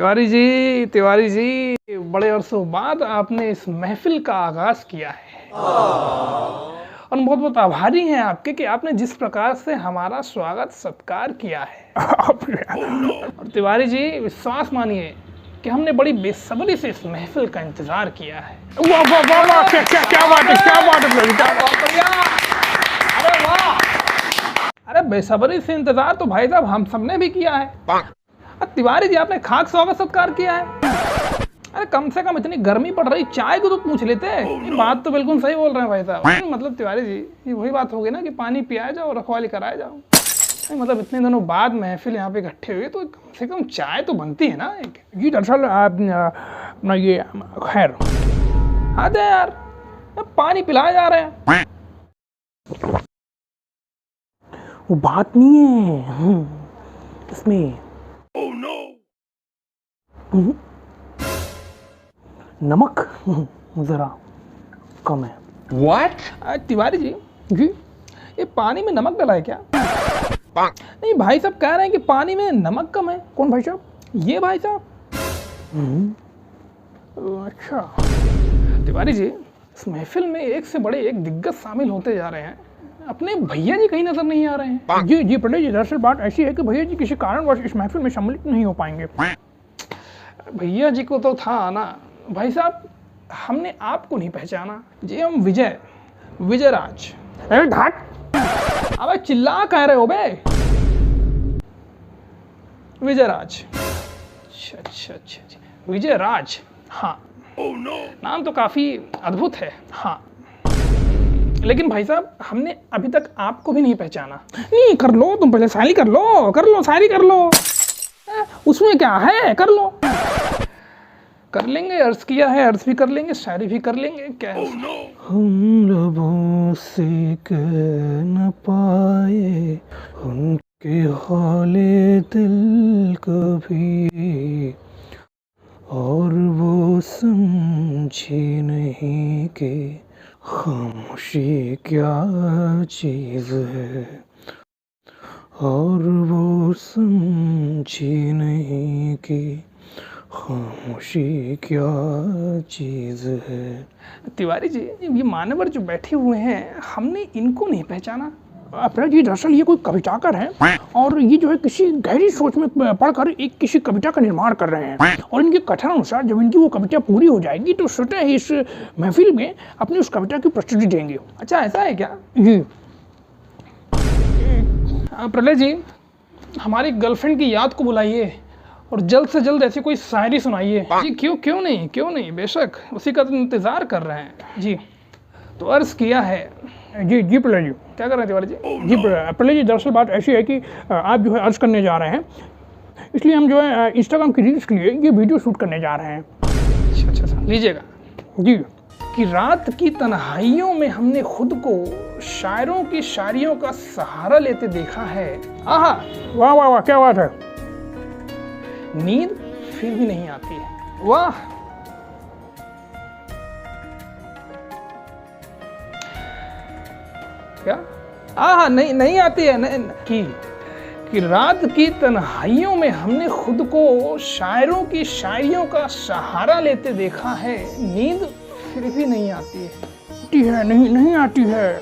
तिवारी जी, बड़े अरसों बाद आपने इस महफिल का आगाज किया है और बहुत बहुत आभारी हैं आपके कि आपने जिस प्रकार से हमारा स्वागत सत्कार किया है। और तिवारी जी, विश्वास मानिए कि हमने बड़ी बेसब्री से इस महफिल का इंतजार किया है। वाह वाह वाह वाह, क्या बात है, क्या बात है। अरे वाह, अरे बेसब्री से इंतजार तो भाई साहब हम सबने भी किया है। तिवारी जी, आपने खाक स्वागत सत्कार किया है। अरे कम से कम इतनी गर्मी पड़ रही, चाय को तो पूछ लेते। ये बात तो बिल्कुल सही बोल रहे हैं भाई साहब। मतलब तिवारी जी, ये वही बात हो गई ना कि पानी पियाया जाओ, रखवाली कराया जाओ। मतलब इतने दिनों बाद महफिल यहाँ पे इकट्ठे हुए तो कम से कम चाय तो बनती है ना एक। जी दरअसल अपना ये खैर आते यार, पानी पिलाए जा रहे हैं। वो बात नहीं है इसमें। नमक जरा कम है। What? तिवारी जी, ये पानी में नमक डला है क्या? नहीं, भाई साहब कह रहे हैं कि पानी में नमक कम है। कौन भाई साहब? ये भाई साहब। अच्छा तिवारी जी, इस महफिल में एक से बड़े एक दिग्गज शामिल होते जा रहे हैं। अपने भैया जी कहीं नजर नहीं आ रहे हैं। जी पंडित जी, दरअसल बात ऐसी है कि भैया जी किसी कारणवश इस महफिल में सम्मिलित नहीं हो पाएंगे। भैया जी को तो था आना भाई साहब, हमने आपको नहीं पहचाना। जी हम विजयराज। अरे ढाट, अबे चिल्ला कह रहे हो बे? विजयराज। अच्छा, विजयराज। हाँ, नाम तो काफी अद्भुत है। हाँ, लेकिन भाई साहब हमने अभी तक आपको भी नहीं पहचाना। नहीं, कर लो तुम, पहले शायरी कर लो, शायरी कर लो। उसमें क्या है, कर लो। कर लेंगे, अर्ज किया है, अर्ज भी कर लेंगे, शायरी भी कर लेंगे। क्या है? हम लबों से कह न पाए उनके हाले दिल कभी, और वो समझी नहीं कि खामोशी क्या चीज़ है, और वो समझी नहीं कि खामोशी क्या चीज़ है। तिवारी जी, ये मानवर जो बैठे हुए हैं, हमने इनको नहीं पहचाना। अपना जी दरअसल ये कोई कविताकार है और ये जो है किसी गहरी सोच में पढ़कर एक किसी कविता का निर्माण कर रहे हैं, और इनके कथन अनुसार जब इनकी वो कविता पूरी हो जाएगी तो स्वतः ही इस महफिल में अपनी उस कविता की प्रस्तुति देंगे। अच्छा, ऐसा है क्या? जी प्रलय जी, हमारी गर्लफ्रेंड की याद को बुलाइए और जल्द से जल्द ऐसी कोई शायरी सुनाइए। जी क्यों नहीं, बेशक उसी का तो इंतजार कर रहे हैं। जी तो अर्ज किया है। जी प्रलय जी, क्या कर रहे हैं तिवारी जी? जी प्रलय जी, दरअसल बात ऐसी है कि आप जो है अर्ज करने जा रहे हैं, इसलिए हम जो है इंस्टाग्राम की रील्स के लिए ये वीडियो शूट करने जा रहे हैं। अच्छा, लीजिएगा। जी, कि रात की तन्हाइयों में हमने खुद को शायरों की शायरियों का सहारा लेते देखा है। आहा, वाह वाह वाह, क्या बात है। नींद फिर भी नहीं आती है। वाह, क्या? आहा, नहीं आती है। कि रात की तन्हाइयों में हमने खुद को शायरों की शायरियों का सहारा लेते देखा है। नींद फिर भी नहीं आती है। नहीं आती है।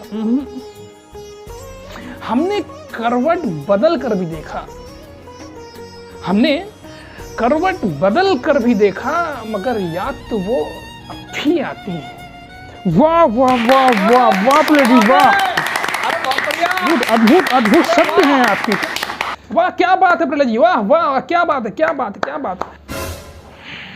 हमने करवट बदल कर भी देखा। मगर याद तो वो अब भी आती है। वाह वाह वाह वाह वाह प्लेटी, वाह, अद्भुत शब्द हैं आपके। वाह, क्या बात है प्रलय जी, वाह, क्या बात है।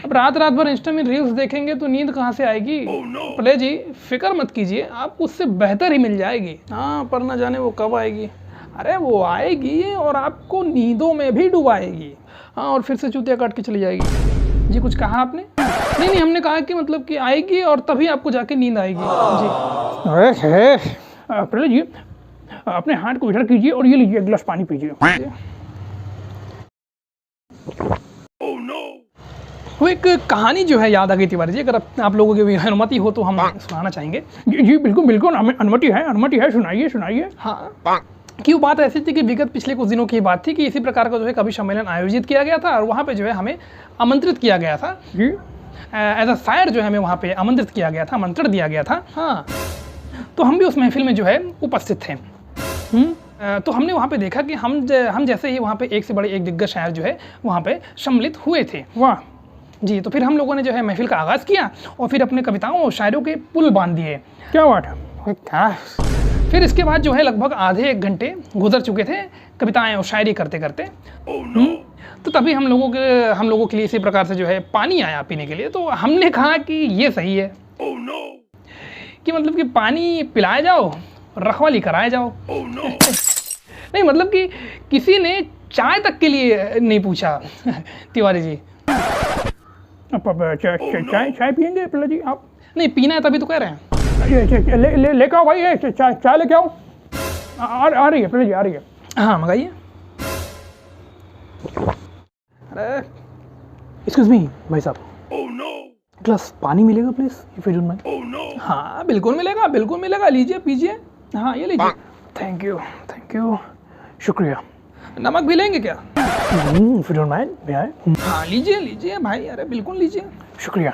अब रात भर इंस्टा में रील्स देखेंगे तो नींद कहाँ से आएगी? प्रलय जी फिक्र मत कीजिए, आपको उससे बेहतर ही मिल जाएगी। हाँ, पर न जाने वो कब आएगी। अरे वो आएगी और आपको नींदों में भी डुबाएगी। हाँ, और फिर से चूतिया काट के चली जाएगी। जी कुछ कहा आपने? नहीं, हमने कहा कि मतलब कि आएगी और तभी आपको जाके नींद आएगी। जी प्रलय जी, अपने हाथ को इधर कीजिए और ये लीजिए, एक गिलास पानी पीजिए। वो एक कहानी जो है याद आ गई तिवारी जी, अगर आप लोगों की अनुमति हो तो हम सुनाना चाहेंगे। जी बिल्कुल, अनुमति है, सुनाइए। हाँ, कि वो बात ऐसी थी कि विगत पिछले कुछ दिनों की बात थी कि इसी प्रकार का जो है कवि सम्मेलन आयोजित किया गया था और वहाँ पे जो है हमें आमंत्रित किया गया था जी। एज अ शायर जो है हमें वहाँ पे आमंत्रित किया गया था, आमंत्रण दिया गया था। हाँ, तो हम भी उस महफिल में जो है उपस्थित थे। तो हमने वहाँ पे देखा कि हम जैसे ही वहाँ पे एक से बड़े एक दिग्गज शायर जो है वहाँ पे सम्मिलित हुए थे। वाह जी, तो फिर हम लोगों ने जो है महफिल का आगाज़ किया और फिर अपने कविताओं और शायरों के पुल बांध दिए। क्या बात है। क्या फिर इसके बाद जो है लगभग आधे एक घंटे गुजर चुके थे कविताएं और शायरी करते करते। तो तभी हम लोगों के लिए इसी प्रकार से जो है पानी आया पीने के लिए। तो हमने कहा कि ये सही है कि मतलब कि पानी पिलाए जाओ, रखवाली कराए जाओ। नहीं मतलब कि किसी ने चाय तक के लिए नहीं पूछा। तिवारी जी चाय पियेंगे प्रहलाद जी आप? नहीं, पीना है तभी तो कह रहे हैं। लेके आओ भाई, चाय लेके आओ। आ रही है प्रहलाद जी, आ रही है। हाँ मंगाइए। अरे एक्सक्यूज मी भाई साहब, ग्लास पानी मिलेगा please if you don't mind? हाँ बिल्कुल मिलेगा, बिल्कुल मिलेगा, लीजिए पीजिए। हाँ ये लीजिए। थैंक यू, शुक्रिया। नमक भी लेंगे क्या? इफ यू डोंट माइंड मे आई? हाँ लीजिए लीजिए भाई, अरे बिल्कुल लीजिए। शुक्रिया।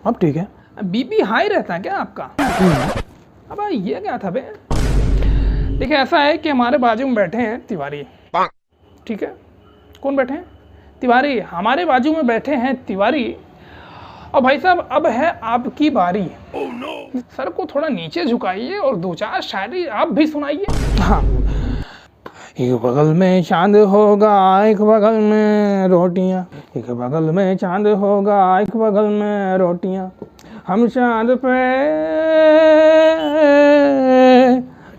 अब ठीक है। बीपी हाई रहता है क्या आपका? अब ये क्या था बे? देखिए ऐसा है कि हमारे बाजू में बैठे हैं तिवारी, ठीक है? कौन बैठे हैं? तिवारी। हमारे बाजू में बैठे हैं तिवारी और भाई साहब अब है आपकी बारी। सर को थोड़ा नीचे झुकाइए और दो चार शायरी आप भी सुनाइए। हाँ, एक बगल में चांद होगा, एक बगल में रोटियां, एक बगल में चांद होगा, एक बगल में रोटियां, हम चांद पे,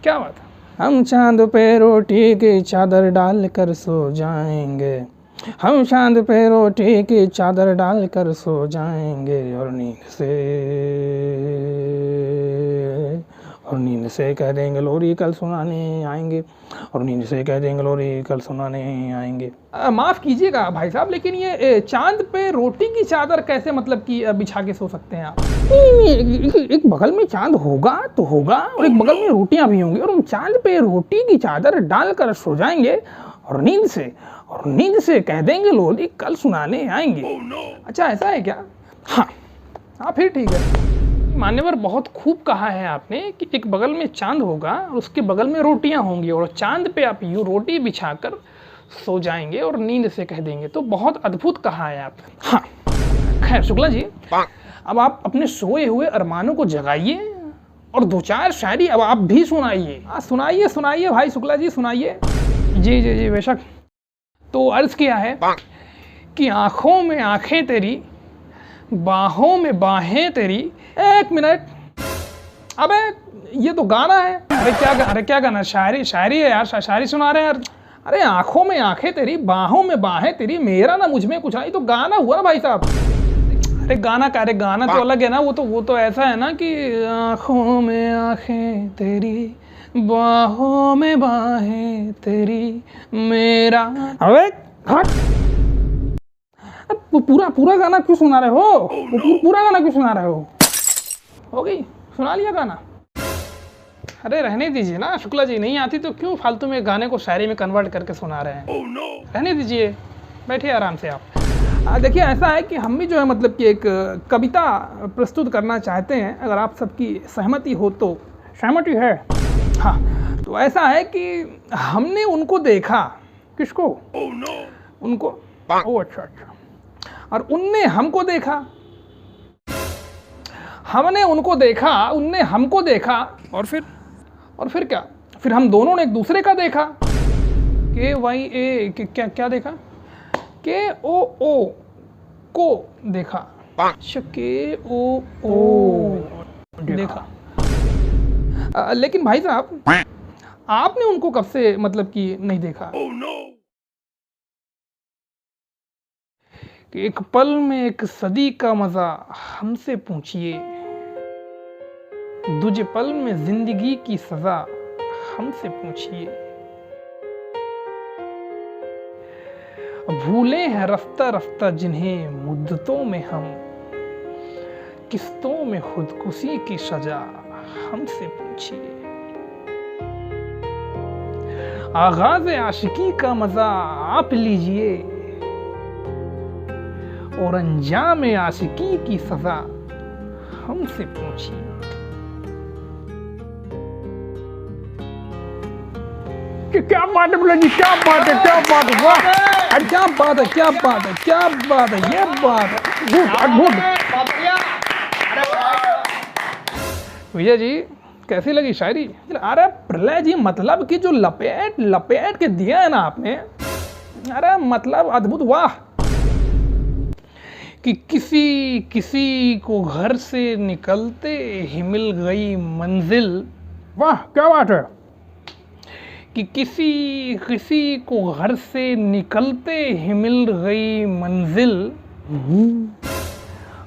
क्या बात है? हम चांद पे रोटी की चादर डाल कर सो जाएंगे, हम चांद पे रोटी की चादर डाल कर सो जाएंगे और नींद से कह देंगे लोरी कल सुनाने आएंगे, और नींद से कह देंगे लोरी कल सुनाने आएंगे। माफ़ कीजिएगा भाई साहब, लेकिन ये चांद पे रोटी की चादर कैसे मतलब कि बिछा के सो सकते हैं आप? एक बगल में चांद होगा तो होगा और एक बगल में रोटियां भी होंगी, और हम चांद पे रोटी की चादर डालकर सो जाएंगे और नींद से कह देंगे लोरी कल सुनाने आएंगे। अच्छा ऐसा है क्या? हाँ फिर ठीक है। मान्यवर, बहुत खूब कहा है आपने कि एक बगल में चांद होगा और उसके बगल में रोटियां होंगी और चांद पे आप यूँ रोटी बिछाकर सो जाएंगे और नींद से कह देंगे। तो बहुत अद्भुत कहा है आप। हाँ खैर शुक्ला जी, अब आप अपने सोए हुए अरमानों को जगाइए और दो चार शायरी अब आप भी सुनाइए। सुनाइए भाई शुक्ला जी, सुनाइए। जी बेशक। तो अर्ज़ किया है कि आँखों में आँखें तेरी, बाहों में बाहें तेरी। एक मिनट, अबे ये तो गाना है। अरे क्या गाना? शायरी है यार, शायरी सुना रहे हैं यार। अरे आंखों में आंखें तेरी, बाहों में बाहें तेरी, मेरा ना मुझ में कुछ नहीं। तो गाना हुआ ना भाई साहब। अरे गाना तो अलग है ना। वो तो ऐसा है ना कि आंखों में आंखें तेरी, बाहों में बाहें तेरी, मेरा। अबे पूरा गाना क्यों सुना रहे हो? पूरा गाना क्यों सुना रहे हो? हो गई, सुना लिया गाना। अरे रहने दीजिए ना शुक्ला जी, नहीं आती तो क्यों फालतू में गाने को शायरी में कन्वर्ट करके सुना रहे हैं। रहने दीजिए, बैठिए आराम से आप। देखिए ऐसा है कि हम भी जो है मतलब कि एक कविता प्रस्तुत करना चाहते हैं, अगर आप सबकी सहमति हो तो। सहमति है। हाँ, तो ऐसा है कि हमने उनको देखा। किसको? उनको। ओह अच्छा। और उनने हमको देखा, हमने उनको देखा, उनने हमको देखा, और फिर क्या? फिर हम दोनों ने एक दूसरे का देखा। KYA क्या देखा? KOO को देखा। KOO देखा। लेकिन भाई साहब आपने उनको कब से मतलब कि नहीं देखा? कि एक पल में एक सदी का मजा हमसे पूछिए, दूजे पल में जिंदगी की सजा हमसे पूछिए। भूले हैं रफ्ता रफ्ता जिन्हें मुद्दतों में हम, किस्तों में खुदकुशी की सजा हमसे पूछिए। आगाज आशिकी का मजा आप लीजिए और अंजाम आशिकी की सजा हमसे पूछिए। क्या बात है प्रहलाद जी, क्या बात है, क्या बात है, वाह, क्या बात है, क्या बात है, क्या बात है, ये बात है, गुड, अद्भुत। विजय जी कैसी लगी शायरी? अरे प्रलय जी, मतलब कि जो लपेट लपेट के दिया है ना आपने, अरे मतलब अद्भुत, वाह। कि किसी किसी को घर से निकलते ही मिल गई मंजिल, वाह क्या बात है। कि किसी किसी को घर से निकलते ही मिल गई मंजिल,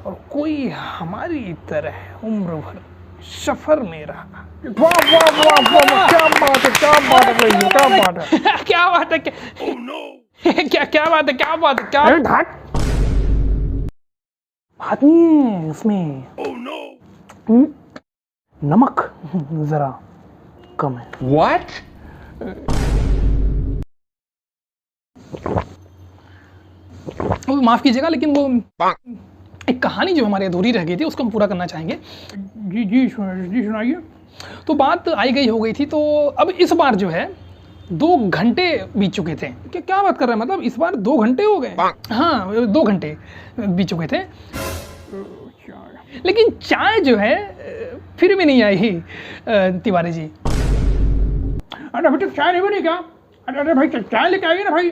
और कोई हमारी तरह उम्र भर सफर में रहा। वाह वाह वाह वाह, क्या बात है, क्या बात है भैया, क्या बात है। क्या बात है, क्या बात है, क्या बात है, क्या अरे घाट बात नहीं है उसमें। नमक जरा कम है। What? वो माफ कीजिएगा, लेकिन वो एक कहानी जो हमारी अधूरी रह गई थी उसको हम पूरा करना चाहेंगे। जी जी जी सुनाइए। तो बात आई गई हो गई थी, तो अब इस बार जो है 2 घंटे बीत चुके थे। क्या बात कर रहे हैं, मतलब इस बार 2 घंटे हो गए? हाँ 2 घंटे बीत चुके थे, लेकिन चाय जो है फिर भी नहीं आई तिवारी जी। अरे अभी तक चाय नहीं बनी क्या? अरे भाई चाय लेके आइए ना भाई।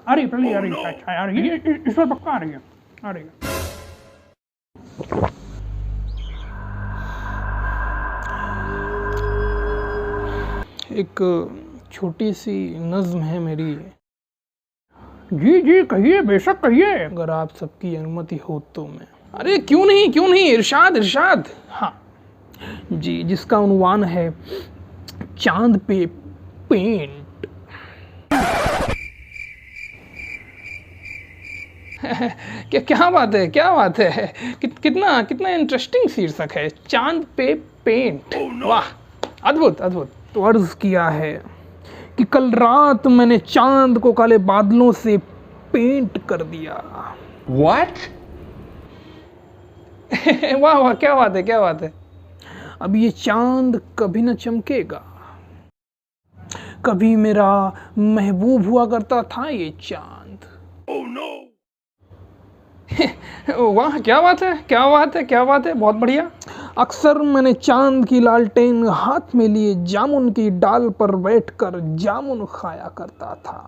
आ रही प्रहलाद, आ रही चाय आ रही है, इस बार पक्का आ रही है, आ रही है। एक छोटी सी नज्म है मेरी, जी जी कहिए, बेशक कहिए। अगर आप सबकी अनुमति हो तो मैं। अरे क्यों नहीं, इरशाद इरशाद। हाँ जी, जिसका उन्वान है चांद पे पेंट। क्या बात है, क्या बात है, कितना कितना इंटरेस्टिंग शीर्षक है, चांद पे पेंट। वाह, अद्भुत अद्भुत। तो अर्ज किया है कि कल रात मैंने चांद को काले बादलों से पेंट कर दिया। What? वाह वाह, क्या बात है, क्या बात है। अब ये चांद कभी न चमकेगा। कभी मेरा महबूब हुआ करता था ये चांद। oh, no. वाह, क्या बात है, क्या बात है, क्या बात है, बहुत बढ़िया। अक्सर मैंने चांद की लालटेन हाथ में लिए जामुन की डाल पर बैठकर जामुन खाया करता था।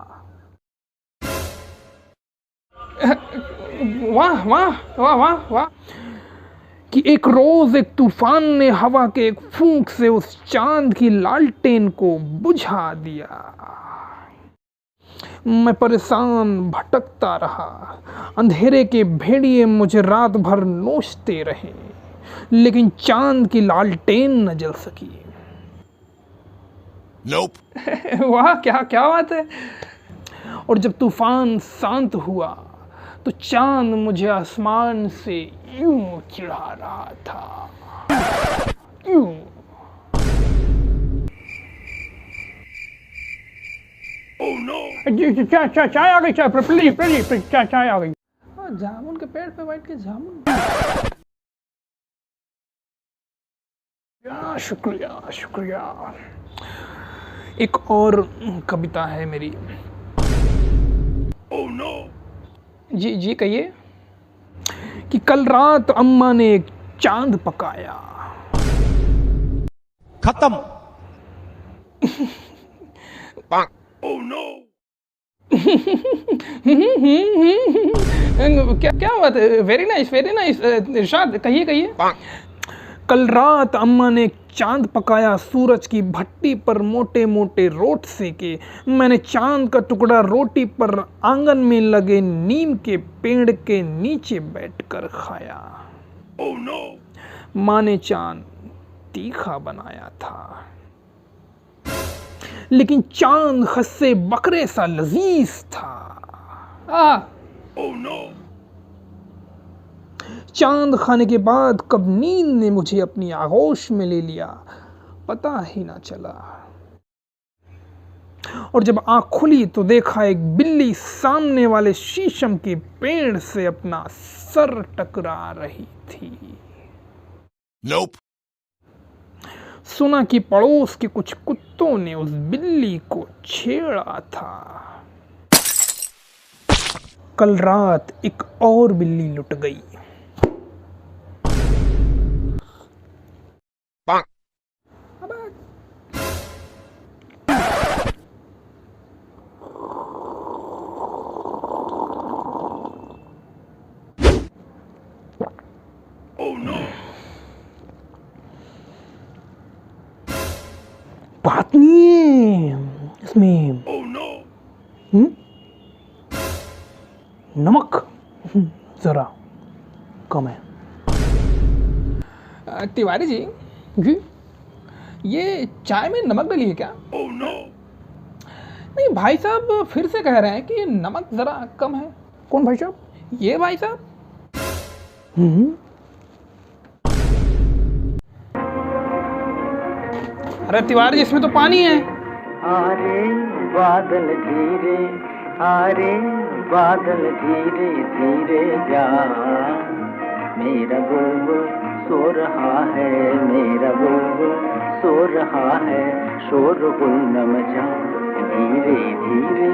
वाह वाह वाह वाह वाह। कि एक रोज एक तूफान ने हवा के एक फूंक से उस चांद की लालटेन को बुझा दिया। मैं परेशान भटकता रहा, अंधेरे के भेड़िए मुझे रात भर नोचते रहे, लेकिन चांद की लालटेन न जल सकी। Nope. वाह, क्या क्या बात है। और जब तूफान शांत हुआ तो चांद मुझे आसमान से यूं चिढ़ा रहा था, यूं। Oh no! चाय आ गई, चाय प्लीज चाय आ गई। जामुन के पेड़ पे बैठ के जामुन। शुक्रिया शुक्रिया। एक और कविता है मेरी। Oh no! जी जी कहिए। कि कल रात अम्मा ने एक चांद पकाया। खत्म। Oh no! क्या क्या बात है, वेरी नाइस वेरी नाइस। इरशाद कहिए कहिए। कल रात अम्मा ने एक चांद पकाया, सूरज की भट्टी पर मोटे मोटे रोट सेके। मैंने चांद का टुकड़ा रोटी पर आंगन में लगे नीम के पेड़ के नीचे बैठकर खाया। Oh no! माँ ने चांद तीखा बनाया था, लेकिन चांद खस्से बकरे सा लजीज था। Oh no! चांद खाने के बाद कब नींद ने मुझे अपनी आगोश में ले लिया, पता ही ना चला। और जब आंख खुली तो देखा एक बिल्ली सामने वाले शीशम के पेड़ से अपना सर टकरा रही थी। Nope. सुना कि पड़ोस के कुछ कुत्तों ने उस बिल्ली को छेड़ा था। कल रात एक और बिल्ली लुट गई। Bonk. Oh no. बात नहीं है इसमें। Oh no. नमक जरा कम है। तिवारी जी, जी ये चाय में नमक डली है क्या? Oh no. नहीं, भाई साहब फिर से कह रहे हैं कि नमक जरा कम है। कौन भाई साहब? ये भाई साहब। अरे तिवारी जी, इसमें तो पानी है। आरे बादल धीरे, आरे बादल धीरे धीरे जा, मेरा बुलबुल सो रहा है, मेरा बुलबुल सो रहा है, शोरगुल न मचा, धीरे धीरे